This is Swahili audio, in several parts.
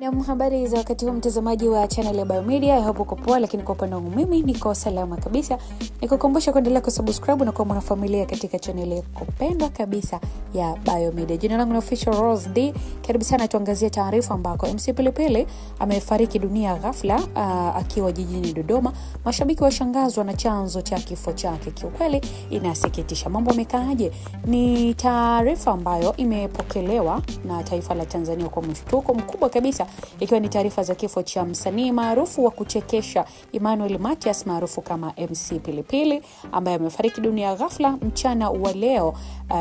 Na habari za wakati huu mtazamaji wa channel ya Biomedia, hapo uko poa, lakini kwa upande wangu mimi niko salama kabisa. Nikukumbusha kuendelea kusubscribe na kuwa mwanafamilia katika channel yako pendwa kabisa ya Biomedia. Jina langu ni Official Rose D. Karibu sana tuangazie taarifa ambako MC Pilipili amefariki dunia ghafla akiwa jijini Dodoma. Mashabiki washangazwa na chanzo cha kifo chake. Kiukweli inasikitisha. Mambo yamekaaje? Ni taarifa ambayo imepokelewa na taifa la Tanzania kwa mshtuko mkubwa kabisa, ikiwa ni taarifa za kifo cha msanii maarufu wa kuchekesha Emmanuel Matias maarufu kama MC Pilipili, ambaye amefariki dunia ghafla mchana wa leo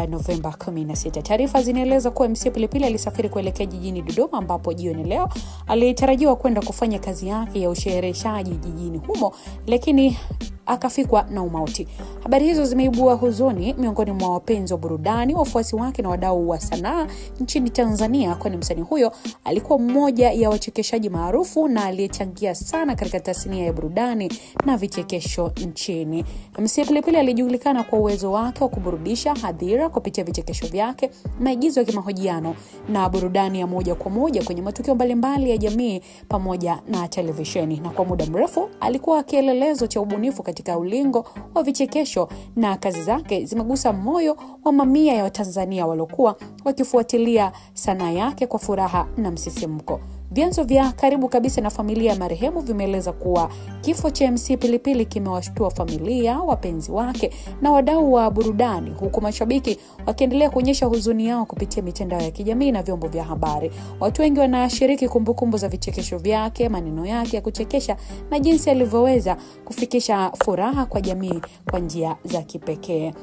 Novemba 16. Taarifa zinaeleza kuwa MC Pilipili alisafiri kuelekea jijini Dodoma, ambapo jioni leo alitarajiwa kwenda kufanya kazi yake ya ushereheshaji jijini humo, lakini akafikwa na umauti. Habari hizo zimeibua huzuni miongoni mwa wapenzi wa burudani, wafuasi wake na wadau wa sanaa nchini Tanzania, kwani msanii huyo alikuwa mmoja ya wachekeshaji maarufu na aliyechangia sana katika tasnia ya burudani na vichekesho nchini. MC Pilipili alijulikana kwa uwezo wake wa kuburudisha hadhira kupitia vichekesho vyake, maigizo ya kimahojiano na burudani ya moja kwa moja kwenye matukio mbalimbali ya jamii pamoja na televisheni, na kwa muda mrefu alikuwa kielelezo cha ubunifu katika ulingo wa vichekesho, na kazi zake zimegusa moyo wa mamia ya Watanzania waliokuwa wakifuatilia sanaa yake kwa furaha na msisimko. Vyanzo vya karibu kabisa na familia ya marehemu vimeeleza kuwa kifo cha MC Pilipili kimewashtua familia, wapenzi wake na wadau wa burudani, huku mashabiki wakiendelea kuonyesha huzuni yao kupitia mitandao ya kijamii na vyombo vya habari. Watu wengi wanashiriki kumbukumbu za vichekesho vyake, maneno yake ya kuchekesha na jinsi alivyoweza kufikisha furaha kwa jamii kwa njia za kipekee.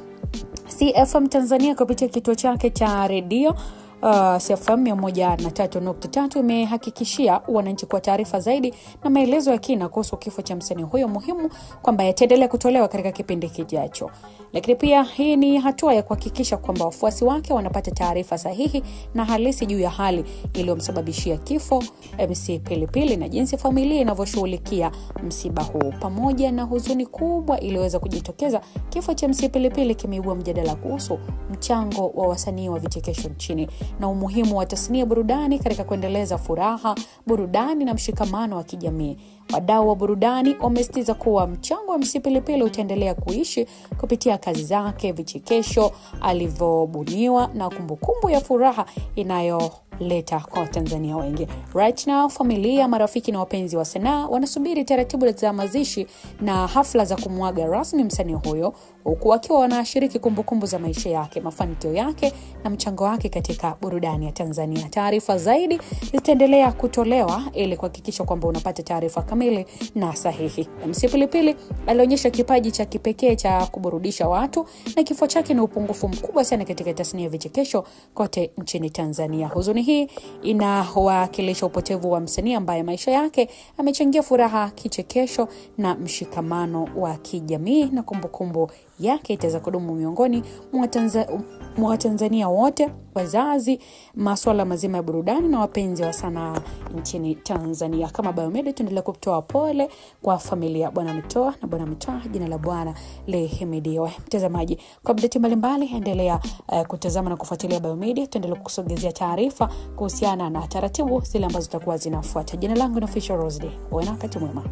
CFM Tanzania kupitia kituo chake cha redio CFM 103.3 imehakikishia wananchi kwa taarifa zaidi na maelezo ya kina kuhusu kifo cha msanii huyo muhimu kwamba yataendelea kutolewa katika kipindi kijacho. Lakini pia hii ni hatua ya kuhakikisha kwamba wafuasi wake wanapata taarifa sahihi na halisi juu ya hali iliyomsababishia kifo MC Pilipili na jinsi familia inavyoshughulikia msiba huu. Pamoja na huzuni kubwa iliyoweza kujitokeza, kifo cha MC Pilipili kimeibua mjadala kuhusu mchango wa wasanii wa vichekesho nchini na umuhimu wa tasnia burudani katika kuendeleza furaha, burudani na mshikamano wa kijamii. Wadau wa burudani wamesitiza kuwa mchango wa MC Pilipili utaendelea kuishi kupitia kazi zake, vichekesho alivyobuniwa na kumbukumbu ya furaha inayoleta kwa Tanzania wengi. Right now, familia, marafiki na wapenzi wa sanaa wanasubiri taratibu za mazishi na hafla za kumwaga rasmi msanii huyo, huku wakiwa wanashiriki kumbukumbu za maisha yake, mafanikio yake na mchango wake katika burudani ya Tanzania. Taarifa zaidi zitaendelea kutolewa ili kuhakikisha kwamba unapata taarifa kamili na sahihi. MC Pilipili alionyesha kipaji cha kipekee cha kuburudisha watu, na kifo chake ni upungufu mkubwa sana katika tasnia ya vichekesho kote nchini Tanzania. Huzuni hii inawakilisha upotevu wa msanii ambaye maisha yake amechangia furaha, kichekesho na mshikamano wa kijamii, na kumbukumbu yake itaweza kudumu miongoni mwa Tanzania wote, wazazi, masuala mazima ya burudani na wapenzi wa sanaa nchini Tanzania. Kama Biomedia tunaendelea kutoa pole kwa familia Bwana Mtoa na Bwana Mtoa, jina la Bwana lihimidiwe. Mtazamaji, kwa update mbalimbali endelea kutazama na kufuatilia Biomedia. Tuendelea kukusogezea taarifa kuhusiana na taratibu zile ambazo zitakuwa zinafuata. Jina langu ni Official Rose D. Uwe na wakati mwema.